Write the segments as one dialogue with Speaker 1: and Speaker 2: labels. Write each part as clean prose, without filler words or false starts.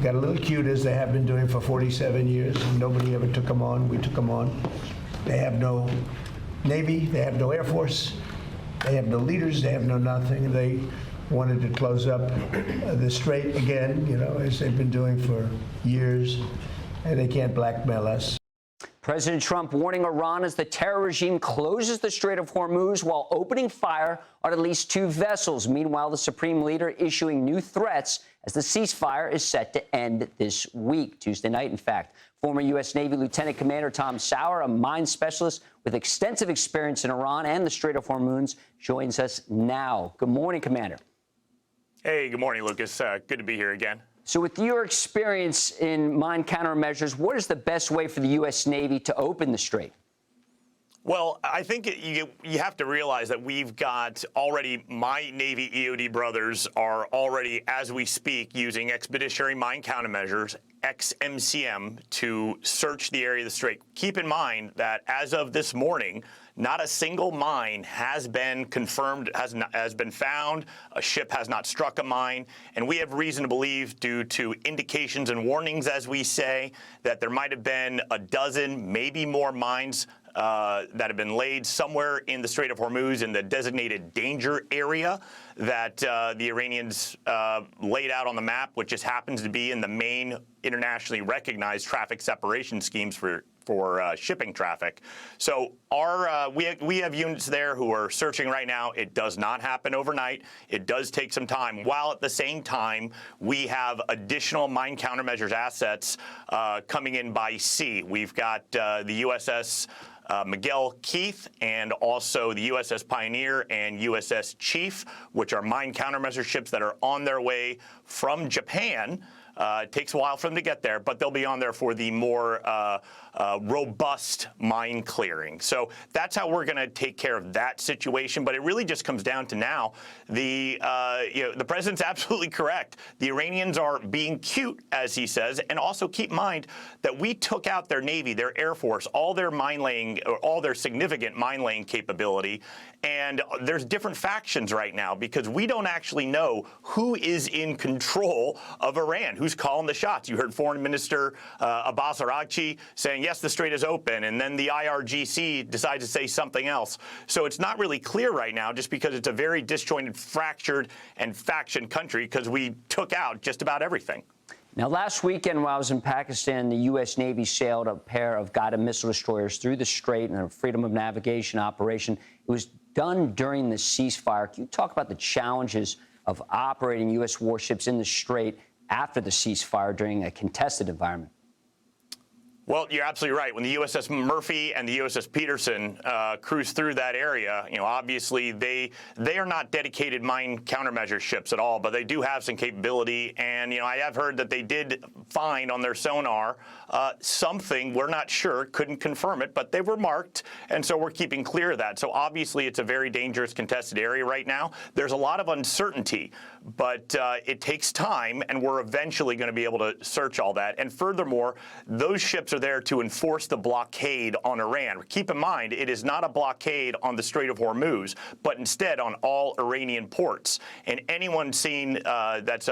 Speaker 1: got a little cute, as they have been doing for 47 years, and nobody ever took them on. We took them on. They have no Navy, they have no Air Force, they have no leaders, they have no nothing. They wanted to close up the Strait again, you know, as they've been doing for years, and they can't blackmail us.
Speaker 2: President Trump warning Iran as the terror regime closes the Strait of Hormuz while opening fire on at least 2 vessels. Meanwhile, the Supreme Leader issuing new threats as the ceasefire is set to end this week, Tuesday night, in fact. Former U.S. Navy Lieutenant Commander Tom Sauer, a mine specialist with extensive experience in Iran and the Strait of Hormuz, joins us now. Good morning, Commander.
Speaker 3: Hey, good morning, Lucas. Good to be here again.
Speaker 2: So with your experience in mine countermeasures, what is the best way for the U.S. Navy to open the Strait?
Speaker 3: Well, I think you have to realize that we've got already, my Navy EOD brothers are already, as we speak, using expeditionary mine countermeasures, XMCM, to search the area of the Strait. Keep in mind that as of this morning, not a single mine has been confirmed, has been found. A ship has not struck a mine. And we have reason to believe, due to indications and warnings, as we say, that there might have been a dozen, maybe more mines that have been laid somewhere in the Strait of Hormuz in the designated danger area that the Iranians laid out on the map, which just happens to be in the main internationally recognized traffic separation schemes for shipping traffic. So we have units there who are searching right now. It does not happen overnight. It does take some time, while at the same time we have additional mine countermeasures assets coming in by sea. We've got the USS Miguel Keith and also the USS Pioneer and USS Chief, which are mine countermeasure ships that are on their way from Japan. It takes a while for them to get there, but they'll be on there for the more robust mine clearing. So that's how we're going to take care of that situation. But it really just comes down to now, the president's absolutely correct. The Iranians are being cute, as he says, and also keep in mind that we took out their Navy, their Air Force, all their mine laying, or all their significant mine laying capability. And there's different factions right now because we don't actually know who is in control of Iran, who's calling the shots. You heard Foreign Minister Abbas Araghchi saying, yes, the Strait is open, and then the IRGC decides to say something else. So it's not really clear right now, just because it's a very disjointed, fractured, and faction country, because we took out just about everything.
Speaker 2: Now, last weekend while I was in Pakistan, the U.S. Navy sailed a pair of guided missile destroyers through the Strait in a freedom of navigation operation. It was done during the ceasefire. Can you talk about the challenges of operating U.S. warships in the Strait after the ceasefire during a contested environment?
Speaker 3: Well, you're absolutely right. When the USS Murphy and the USS Peterson cruise through that area, obviously they are not dedicated mine countermeasure ships at all, but they do have some capability. And, I have heard that they did find on their sonar something. We're not sure, couldn't confirm it, but they were marked. And so we're keeping clear of that. So obviously it's a very dangerous contested area right now. There's a lot of uncertainty, but it takes time, and we're eventually going to be able to search all that. And furthermore, those ships are there to enforce the blockade on Iran. Keep in mind, it is not a blockade on the Strait of Hormuz, but instead on all Iranian ports. And anyone seen that's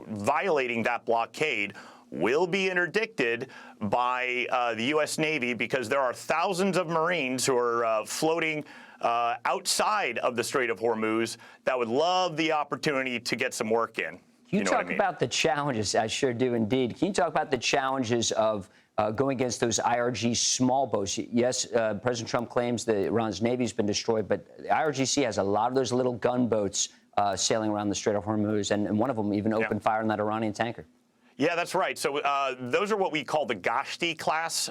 Speaker 3: violating that blockade will be interdicted by the U.S. Navy, because there are thousands of Marines who are floating outside of the Strait of Hormuz that would love the opportunity to get some work in.
Speaker 2: Can you talk about the challenges? I sure do indeed. Can you talk about the challenges of going against those IRG small boats? Yes, President Trump claims that Iran's Navy has been destroyed, but the IRGC has a lot of those little gunboats sailing around the Strait of Hormuz, and one of them even opened fire on that Iranian tanker. Yeah, that's right. So those are what we call the Gashti class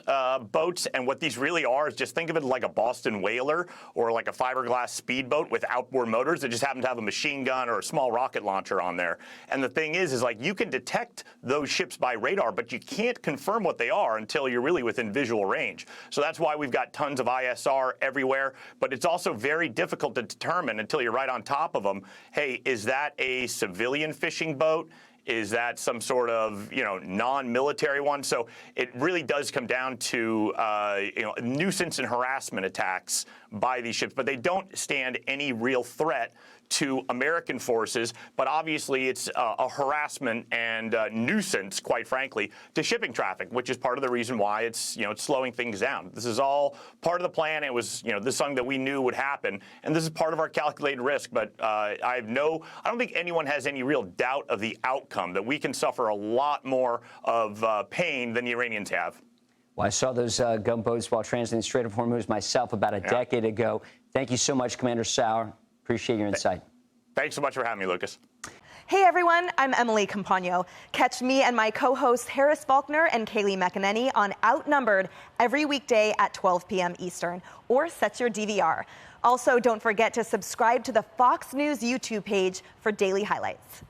Speaker 2: boats. And what these really are is, just think of it like a Boston whaler or like a fiberglass speedboat with outboard motors that just happen to have a machine gun or a small rocket launcher on there. And the thing is like, you can detect those ships by radar, but you can't confirm what they are until you're really within visual range. So that's why we've got tons of ISR everywhere. But it's also very difficult to determine until you're right on top of them. Hey, is that a civilian fishing boat? Is that some sort of, non-military one? So it really does come down to, nuisance and harassment attacks by these ships, but they don't stand any real threat
Speaker 3: to American forces, but obviously it's a harassment and nuisance, quite frankly, to shipping traffic, which is part of the reason why it's slowing things down. This is all part of the plan. It was this is something that we knew would happen, and this is part of our calculated risk. But I don't think anyone has any real doubt of the outcome, that we can suffer a lot more of pain than the Iranians have.
Speaker 2: Well, I saw those gunboats while transiting the Strait of Hormuz myself about a decade ago. Thank you so much, Commander Sauer. Appreciate your insight.
Speaker 3: Thanks so much for having me, Lucas.
Speaker 4: Hey everyone, I'm Emily Campagno. Catch me and my co-hosts Harris Faulkner and Kaylee McEnany on Outnumbered every weekday at 12 p.m. Eastern, or set your DVR. Also, don't forget to subscribe to the Fox News YouTube page for daily highlights.